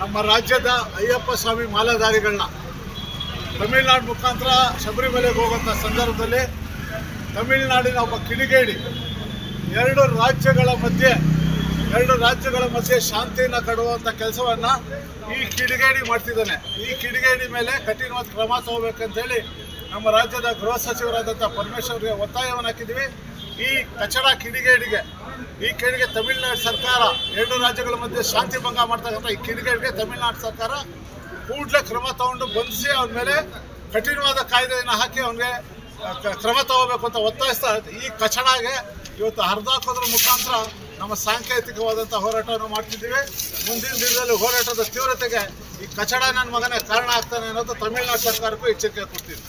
ನಮ್ಮ ರಾಜ್ಯದ ಅಯ್ಯಪ್ಪ ಸ್ವಾಮಿ ಮಾಲಾಧಾರಿಗಳನ್ನ ತಮಿಳುನಾಡು ಮುಖಾಂತರ ಶಬರಿಮಲೆಗೆ ಹೋಗುವಂಥ ಸಂದರ್ಭದಲ್ಲಿ ತಮಿಳುನಾಡಿನ ಒಬ್ಬ ಕಿಡಿಗೇಡಿ ಎರಡು ರಾಜ್ಯಗಳ ಮಧ್ಯೆ ಶಾಂತಿಯನ್ನು ಕಡುವಂಥ ಕೆಲಸವನ್ನು ಈ ಕಿಡಿಗೇಡಿ ಮಾಡ್ತಿದ್ದಾನೆ. ಈ ಕಿಡಿಗೇಡಿ ಮೇಲೆ ಕಠಿಣವಾದ ಕ್ರಮ ತಗೋಬೇಕಂತೇಳಿ ನಮ್ಮ ರಾಜ್ಯದ ಗೃಹ ಸಚಿವರಾದಂಥ ಪರಮೇಶ್ವರ್ಗೆ ಒತ್ತಾಯವನ್ನು ಹಾಕಿದ್ವಿ. ಈ ಕಚಡ ಕಿಡಿಗೇಡಿಗೆ ತಮಿಳುನಾಡು ಸರ್ಕಾರ ಎರಡು ರಾಜ್ಯಗಳ ಮಧ್ಯೆ ಶಾಂತಿ ಭಂಗ ಮಾಡ್ತಕ್ಕಂಥ ಈ ಕಿಡಿಗೇಡಿಗೆ ತಮಿಳುನಾಡು ಸರ್ಕಾರ ಕೂಡಲೇ ಕ್ರಮ ತಗೊಂಡು ಬಂಧಿಸಿ ಅವನ ಮೇಲೆ ಕಠಿಣವಾದ ಕಾಯ್ದೆಯನ್ನು ಹಾಕಿ ಅವನಿಗೆ ಕ್ರಮ ತಗೋಬೇಕು ಅಂತ ಒತ್ತಾಯಿಸ್ತಾ ಈ ಕಚಡಾಗೆ ಇವತ್ತು ಹರಿದಾಕೋದ್ರ ಮುಖಾಂತರ ನಮ್ಮ ಸಾಂಕೇತಿಕವಾದಂಥ ಹೋರಾಟವನ್ನು ಮಾಡ್ತಿದ್ದೀವಿ. ಮುಂದಿನ ದಿನದಲ್ಲಿ ಹೋರಾಟದ ತೀವ್ರತೆಗೆ ಈ ಕಚಡ ನನ್ನ ಮಗನೇ ಕಾರಣ ಆಗ್ತಾನೆ ಅನ್ನೋದು ತಮಿಳುನಾಡು ಸರ್ಕಾರಕ್ಕೂ ಎಚ್ಚರಿಕೆ ಕೊಡ್ತೀವಿ.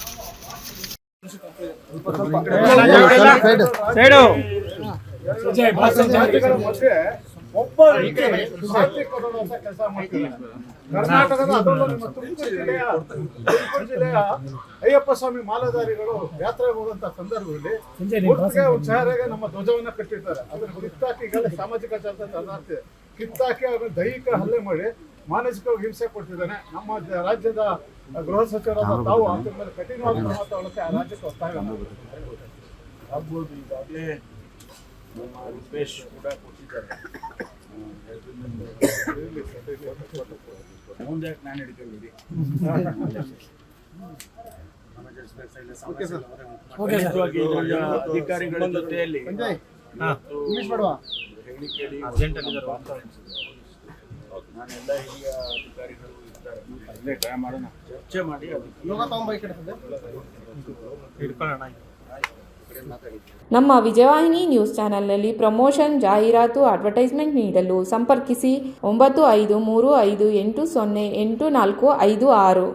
ಒಬ್ಬ ಕೆಲಸ ಮಾಡ್ತಿದ್ದಾರೆ. ಕರ್ನಾಟಕದ ತುಮಕೂರು ಜಿಲ್ಲೆಯ ಅಯ್ಯಪ್ಪ ಸ್ವಾಮಿ ಮಾಲಾಧಾರಿಗಳು ಯಾತ್ರೆಗೆ ಹೋಗುವಂತ ಸಂದರ್ಭದಲ್ಲಿ ಒಂದು ಶಹರಿಗೆ ನಮ್ಮ ಧ್ವಜವನ್ನ ಕಟ್ಟಿರ್ತಾರೆ. ಅದನ್ನು ಕಿತ್ತಾಕಿ ಈಗಾಗಲೇ ಸಾಮಾಜಿಕ ಜಾಲತಾಣ ಕಿತ್ತಾಕಿ ಅವ್ರನ್ನ ದೈಹಿಕ ಹಲ್ಲೆ ಮಾಡಿ ಮಾನಸಿಕವಾಗಿ ಹಿಂಸೆ ಕೊಡ್ತಿದ್ದಾನೆ. ನಮ್ಮ ರಾಜ್ಯದ ಗೃಹ ಸಚಿವರಾದ ತಾವು ಅದ್ರ ಮೇಲೆ ಕಠಿಣವಾದ ಕ್ರಮ ತಗೊಳ್ಳಕ್ಕೆ ಆ ರಾಜ್ಯಕ್ಕೆ ಒತ್ತಾಯ ಆಗ್ಬೋದು. ಈಗಾಗಲೇ ನಮ್ಮ ರೂಪೇಶ್ ಕೂಡ ಕೊಟ್ಟಿದ್ದಾರೆ. ಮುಂದೆ ನಾನು ಹಿಡಿತೀವಿ ಅಧಿಕಾರಿಗಳ ಜೊತೆಯಲ್ಲಿ ನಾನೆಲ್ಲ ಹಿರಿಯ ಅಧಿಕಾರಿಗಳು ಇದ್ದಾರೆ, ಅಲ್ಲೇ ಟ್ರೈ ಮಾಡೋಣ, ಚರ್ಚೆ ಮಾಡಿ ನಮ್ಮ ವಿಜಯವಾಹಿನಿ ನ್ಯೂಸ್ ಚಾನೆಲ್ನಲ್ಲಿ ಪ್ರಮೋಷನ್, ಜಾಹೀರಾತು, ಅಡ್ವರ್ಟೈಸ್ಮೆಂಟ್ ನೀಡಲು ಸಂಪರ್ಕಿಸಿ 9535808456.